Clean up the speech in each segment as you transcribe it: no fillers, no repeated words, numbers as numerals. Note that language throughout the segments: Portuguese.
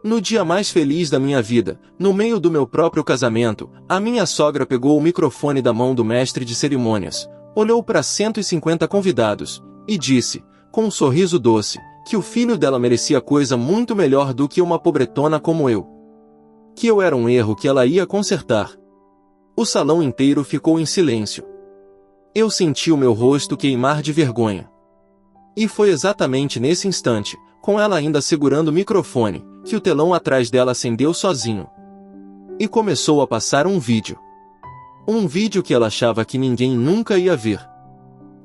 No dia mais feliz da minha vida, no meio do meu próprio casamento, a minha sogra pegou o microfone da mão do mestre de cerimônias, olhou para 150 convidados, e disse, com um sorriso doce, que o filho dela merecia coisa muito melhor do que uma pobretona como eu. Que eu era um erro que ela ia consertar. O salão inteiro ficou em silêncio. Eu senti o meu rosto queimar de vergonha. E foi exatamente nesse instante, com ela ainda segurando o microfone, que o telão atrás dela acendeu sozinho. E começou a passar um vídeo. Um vídeo que ela achava que ninguém nunca ia ver.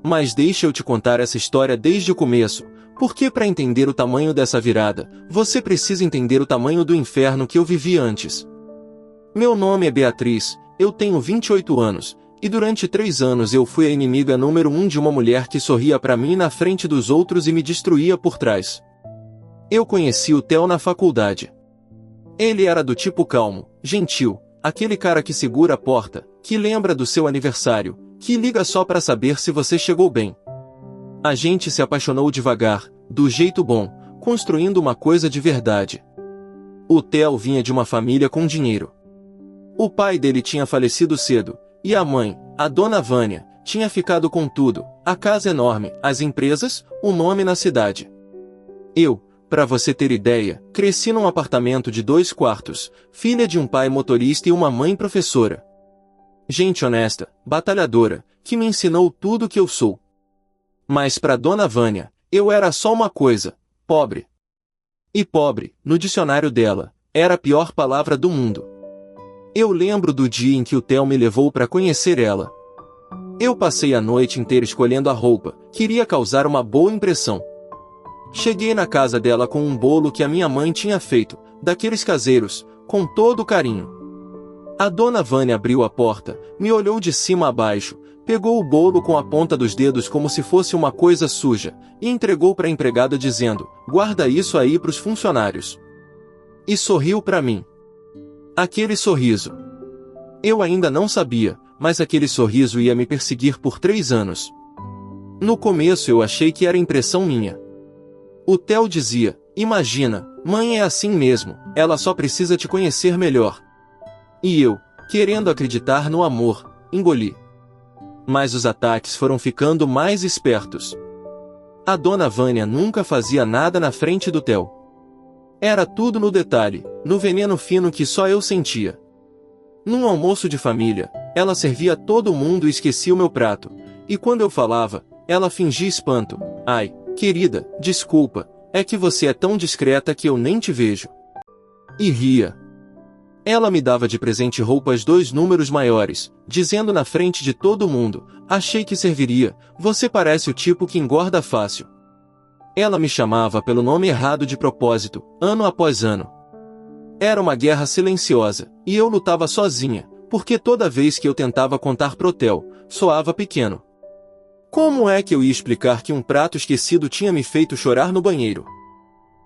Mas deixa eu te contar essa história desde o começo, porque para entender o tamanho dessa virada, você precisa entender o tamanho do inferno que eu vivi antes. Meu nome é Beatriz, eu tenho 28 anos, e durante 3 anos eu fui a inimiga número 1 de uma mulher que sorria para mim na frente dos outros e me destruía por trás. Eu conheci o Theo na faculdade. Ele era do tipo calmo, gentil, aquele cara que segura a porta, que lembra do seu aniversário, que liga só para saber se você chegou bem. A gente se apaixonou devagar, do jeito bom, construindo uma coisa de verdade. O Theo vinha de uma família com dinheiro. O pai dele tinha falecido cedo, e a mãe, a dona Vânia, tinha ficado com tudo, a casa enorme, as empresas, o nome na cidade. Eu, para você ter ideia, cresci num apartamento de 2 quartos, filha de um pai motorista e uma mãe professora. Gente honesta, batalhadora, que me ensinou tudo o que eu sou. Mas para dona Vânia, eu era só uma coisa, pobre. E pobre, no dicionário dela, era a pior palavra do mundo. Eu lembro do dia em que o Theo me levou para conhecer ela. Eu passei a noite inteira escolhendo a roupa, queria causar uma boa impressão. Cheguei na casa dela com um bolo que a minha mãe tinha feito, daqueles caseiros, com todo carinho. A dona Vânia abriu a porta, me olhou de cima a baixo, pegou o bolo com a ponta dos dedos como se fosse uma coisa suja, e entregou para a empregada dizendo, guarda isso aí para os funcionários. E sorriu para mim. Aquele sorriso. Eu ainda não sabia, mas aquele sorriso ia me perseguir por 3 anos. No começo eu achei que era impressão minha. O Theo dizia, imagina, mãe é assim mesmo, ela só precisa te conhecer melhor. E eu, querendo acreditar no amor, engoli. Mas os ataques foram ficando mais espertos. A dona Vânia nunca fazia nada na frente do Theo. Era tudo no detalhe, no veneno fino que só eu sentia. Num almoço de família, ela servia todo mundo e esquecia o meu prato, e quando eu falava, ela fingia espanto. Ai, querida, desculpa, é que você é tão discreta que eu nem te vejo. E ria. Ela me dava de presente roupas 2 números maiores, dizendo na frente de todo mundo, achei que serviria, você parece o tipo que engorda fácil. Ela me chamava pelo nome errado de propósito, ano após ano. Era uma guerra silenciosa, e eu lutava sozinha, porque toda vez que eu tentava contar pro Theo, soava pequeno. Como é que eu ia explicar que um prato esquecido tinha me feito chorar no banheiro?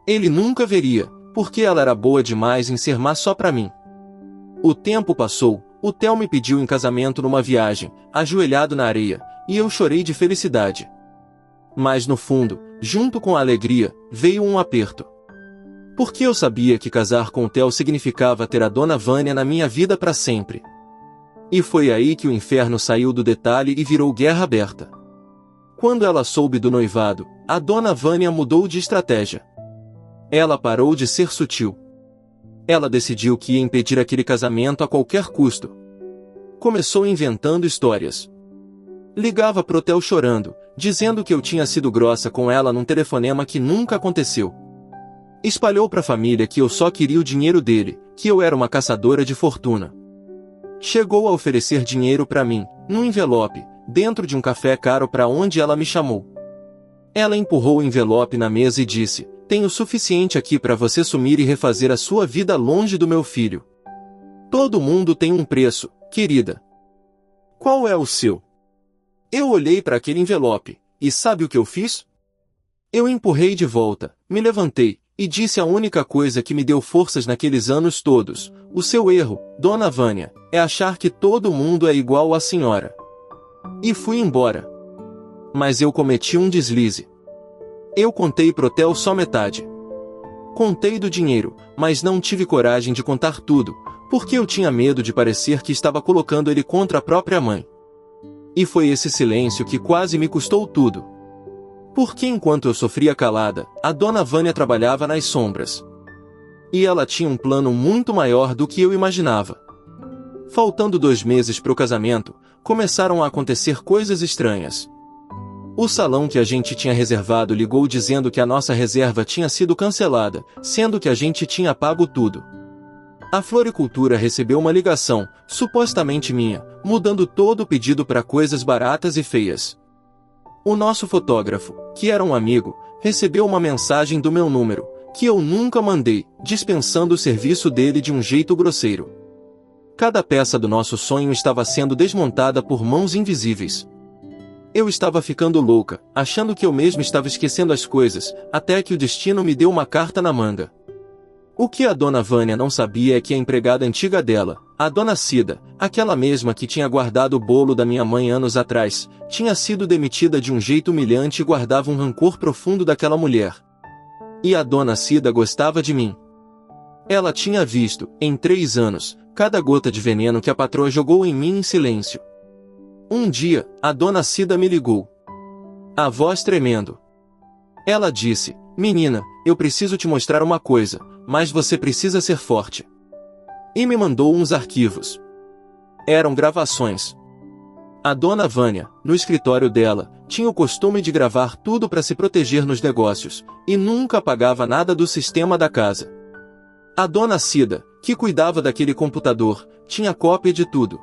Ele nunca veria, porque ela era boa demais em ser má só pra mim. O tempo passou, o Theo me pediu em casamento numa viagem, ajoelhado na areia, e eu chorei de felicidade. Mas no fundo, junto com a alegria, veio um aperto. Porque eu sabia que casar com o Theo significava ter a dona Vânia na minha vida para sempre. E foi aí que o inferno saiu do detalhe e virou guerra aberta. Quando ela soube do noivado, a dona Vânia mudou de estratégia. Ela parou de ser sutil. Ela decidiu que ia impedir aquele casamento a qualquer custo. Começou inventando histórias. Ligava pro Theo chorando, dizendo que eu tinha sido grossa com ela num telefonema que nunca aconteceu. Espalhou pra família que eu só queria o dinheiro dele, que eu era uma caçadora de fortuna. Chegou a oferecer dinheiro pra mim, num envelope, dentro de um café caro pra onde ela me chamou. Ela empurrou o envelope na mesa e disse, tenho o suficiente aqui pra você sumir e refazer a sua vida longe do meu filho. Todo mundo tem um preço, querida. Qual é o seu? Eu olhei para aquele envelope, e sabe o que eu fiz? Eu empurrei de volta, me levantei, e disse a única coisa que me deu forças naqueles anos todos, o seu erro, dona Vânia, é achar que todo mundo é igual à senhora. E fui embora. Mas eu cometi um deslize. Eu contei pro Theo só metade. Contei do dinheiro, mas não tive coragem de contar tudo, porque eu tinha medo de parecer que estava colocando ele contra a própria mãe. E foi esse silêncio que quase me custou tudo. Porque enquanto eu sofria calada, a dona Vânia trabalhava nas sombras. E ela tinha um plano muito maior do que eu imaginava. Faltando 2 meses para o casamento, começaram a acontecer coisas estranhas. O salão que a gente tinha reservado ligou dizendo que a nossa reserva tinha sido cancelada, sendo que a gente tinha pago tudo. A floricultura recebeu uma ligação, supostamente minha, mudando todo o pedido para coisas baratas e feias. O nosso fotógrafo, que era um amigo, recebeu uma mensagem do meu número, que eu nunca mandei, dispensando o serviço dele de um jeito grosseiro. Cada peça do nosso sonho estava sendo desmontada por mãos invisíveis. Eu estava ficando louca, achando que eu mesmo estava esquecendo as coisas, até que o destino me deu uma carta na manga. O que a dona Vânia não sabia é que a empregada antiga dela, a dona Cida, aquela mesma que tinha guardado o bolo da minha mãe anos atrás, tinha sido demitida de um jeito humilhante e guardava um rancor profundo daquela mulher. E a dona Cida gostava de mim. Ela tinha visto, em 3 anos, cada gota de veneno que a patroa jogou em mim em silêncio. Um dia, a dona Cida me ligou. A voz tremendo. Ela disse: "Menina, eu preciso te mostrar uma coisa, mas você precisa ser forte." E me mandou uns arquivos. Eram gravações. A dona Vânia, no escritório dela, tinha o costume de gravar tudo para se proteger nos negócios, e nunca apagava nada do sistema da casa. A dona Cida, que cuidava daquele computador, tinha cópia de tudo.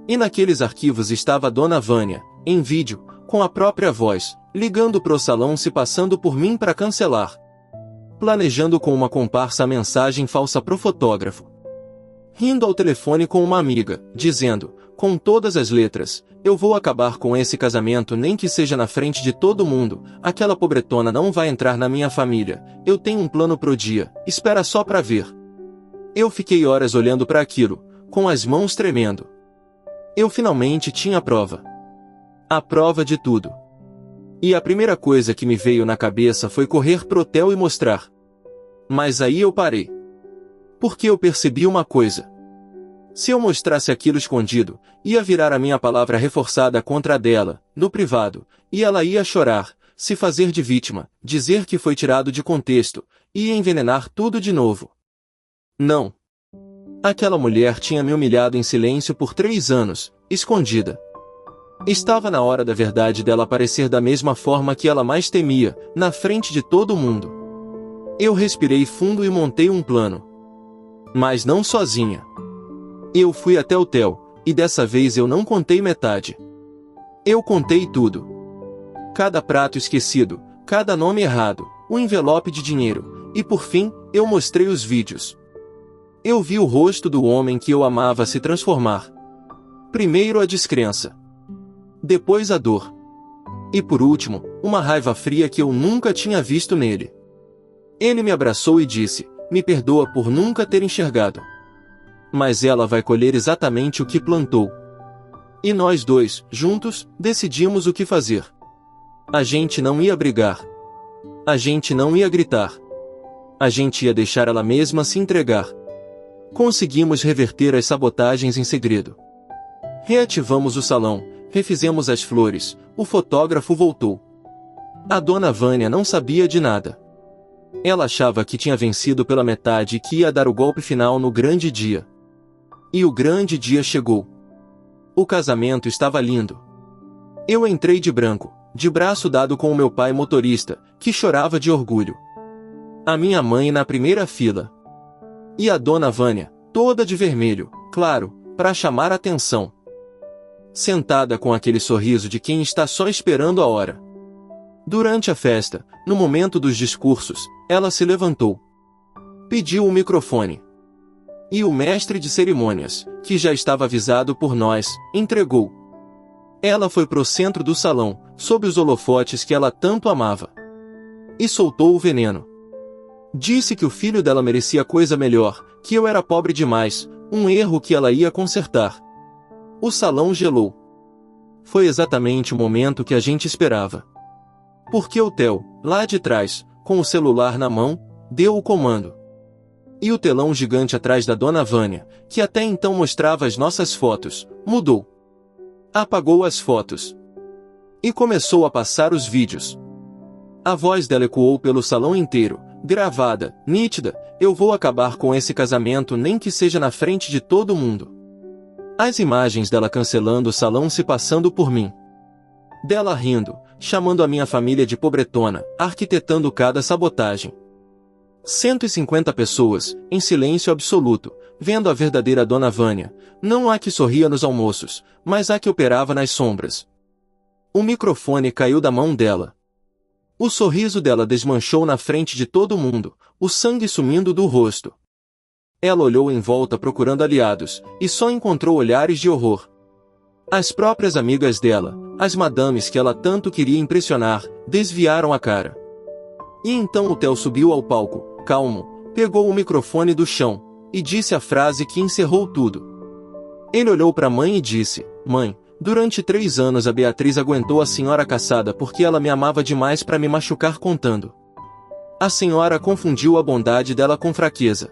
E naqueles arquivos estava a dona Vânia, em vídeo, com a própria voz, ligando pro salão se passando por mim para cancelar. Planejando com uma comparsa a mensagem falsa pro fotógrafo. Rindo ao telefone com uma amiga, dizendo, com todas as letras: "Eu vou acabar com esse casamento nem que seja na frente de todo mundo, aquela pobretona não vai entrar na minha família, eu tenho um plano pro dia, espera só pra ver." Eu fiquei horas olhando para aquilo, com as mãos tremendo. Eu finalmente tinha a prova. A prova de tudo. E a primeira coisa que me veio na cabeça foi correr pro hotel e mostrar. Mas aí eu parei. Porque eu percebi uma coisa. Se eu mostrasse aquilo escondido, ia virar a minha palavra reforçada contra a dela, no privado, e ela ia chorar, se fazer de vítima, dizer que foi tirado de contexto, e ia envenenar tudo de novo. Não. Aquela mulher tinha me humilhado em silêncio por 3 anos, escondida. Estava na hora da verdade dela aparecer da mesma forma que ela mais temia, na frente de todo mundo. Eu respirei fundo e montei um plano. Mas não sozinha. Eu fui até o hotel, e dessa vez eu não contei metade. Eu contei tudo. Cada prato esquecido, cada nome errado, o envelope de dinheiro, e por fim, eu mostrei os vídeos. Eu vi o rosto do homem que eu amava se transformar. Primeiro a descrença. Depois a dor. E por último, uma raiva fria que eu nunca tinha visto nele. Ele me abraçou e disse: "Me perdoa por nunca ter enxergado. Mas ela vai colher exatamente o que plantou." E nós dois, juntos, decidimos o que fazer. A gente não ia brigar. A gente não ia gritar. A gente ia deixar ela mesma se entregar. Conseguimos reverter as sabotagens em segredo. Reativamos o salão, refizemos as flores, o fotógrafo voltou. A dona Vânia não sabia de nada. Ela achava que tinha vencido pela metade e que ia dar o golpe final no grande dia. E o grande dia chegou. O casamento estava lindo. Eu entrei de branco, de braço dado com o meu pai motorista, que chorava de orgulho. A minha mãe na primeira fila. E a dona Vânia, toda de vermelho, claro, para chamar a atenção. Sentada com aquele sorriso de quem está só esperando a hora. Durante a festa, no momento dos discursos, ela se levantou. Pediu o microfone. E o mestre de cerimônias, que já estava avisado por nós, entregou. Ela foi pro centro do salão, sob os holofotes que ela tanto amava. E soltou o veneno. Disse que o filho dela merecia coisa melhor, que eu era pobre demais, um erro que ela ia consertar. O salão gelou. Foi exatamente o momento que a gente esperava. Porque o Theo, lá de trás, com o celular na mão, deu o comando. E o telão gigante atrás da Dona Vânia, que até então mostrava as nossas fotos, mudou. Apagou as fotos. E começou a passar os vídeos. A voz dela ecoou pelo salão inteiro, gravada, nítida: eu vou acabar com esse casamento nem que seja na frente de todo mundo. As imagens dela cancelando o salão se passando por mim. Dela rindo, chamando a minha família de pobretona, arquitetando cada sabotagem. 150 pessoas, em silêncio absoluto, vendo a verdadeira Dona Vânia, não a que sorria nos almoços, mas a que operava nas sombras. O microfone caiu da mão dela. O sorriso dela desmanchou na frente de todo mundo, o sangue sumindo do rosto. Ela olhou em volta procurando aliados, e só encontrou olhares de horror. As próprias amigas dela, as madames que ela tanto queria impressionar, desviaram a cara. E então o Theo subiu ao palco, calmo, pegou o microfone do chão, e disse a frase que encerrou tudo. Ele olhou para a mãe e disse: mãe, durante 3 anos a Beatriz aguentou a senhora caçada porque ela me amava demais para me machucar contando. A senhora confundiu a bondade dela com fraqueza.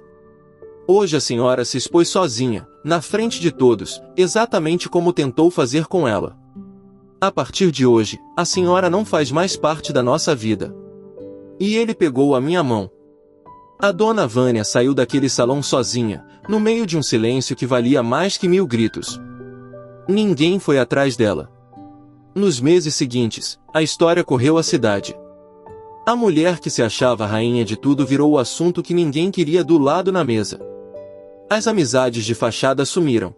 Hoje a senhora se expôs sozinha, na frente de todos, exatamente como tentou fazer com ela. A partir de hoje, a senhora não faz mais parte da nossa vida. E ele pegou a minha mão. A Dona Vânia saiu daquele salão sozinha, no meio de um silêncio que valia mais que 1000 gritos. Ninguém foi atrás dela. Nos meses seguintes, a história correu à cidade. A mulher que se achava rainha de tudo virou o assunto que ninguém queria do lado na mesa. As amizades de fachada sumiram.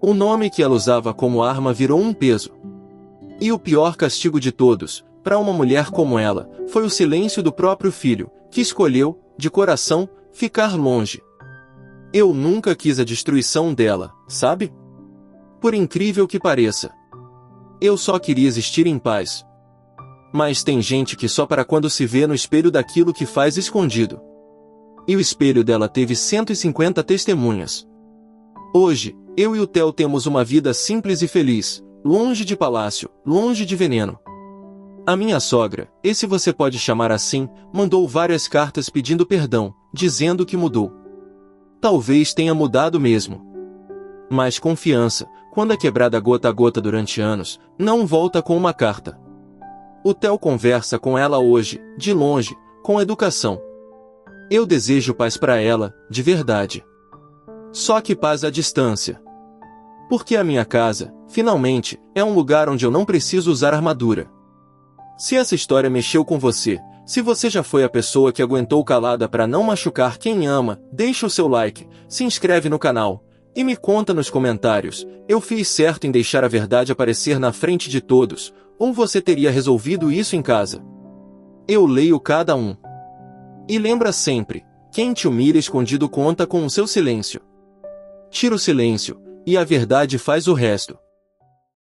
O nome que ela usava como arma virou um peso. E o pior castigo de todos, para uma mulher como ela, foi o silêncio do próprio filho, que escolheu, de coração, ficar longe. Eu nunca quis a destruição dela, sabe? Por incrível que pareça. Eu só queria existir em paz. Mas tem gente que só para quando se vê no espelho daquilo que faz escondido. E o espelho dela teve 150 testemunhas. Hoje, eu e o Theo temos uma vida simples e feliz, longe de palácio, longe de veneno. A minha sogra, e se você pode chamar assim, mandou várias cartas pedindo perdão, dizendo que mudou. Talvez tenha mudado mesmo. Mas confiança, quando é quebrada gota a gota durante anos, não volta com uma carta. O Theo conversa com ela hoje, de longe, com educação. Eu desejo paz para ela, de verdade. Só que paz à distância. Porque a minha casa, finalmente, é um lugar onde eu não preciso usar armadura. Se essa história mexeu com você, se você já foi a pessoa que aguentou calada para não machucar quem ama, deixa o seu like, se inscreve no canal, e me conta nos comentários: eu fiz certo em deixar a verdade aparecer na frente de todos, ou você teria resolvido isso em casa? Eu leio cada um. E lembra sempre, quem te humilha escondido conta com o seu silêncio. Tira o silêncio, e a verdade faz o resto.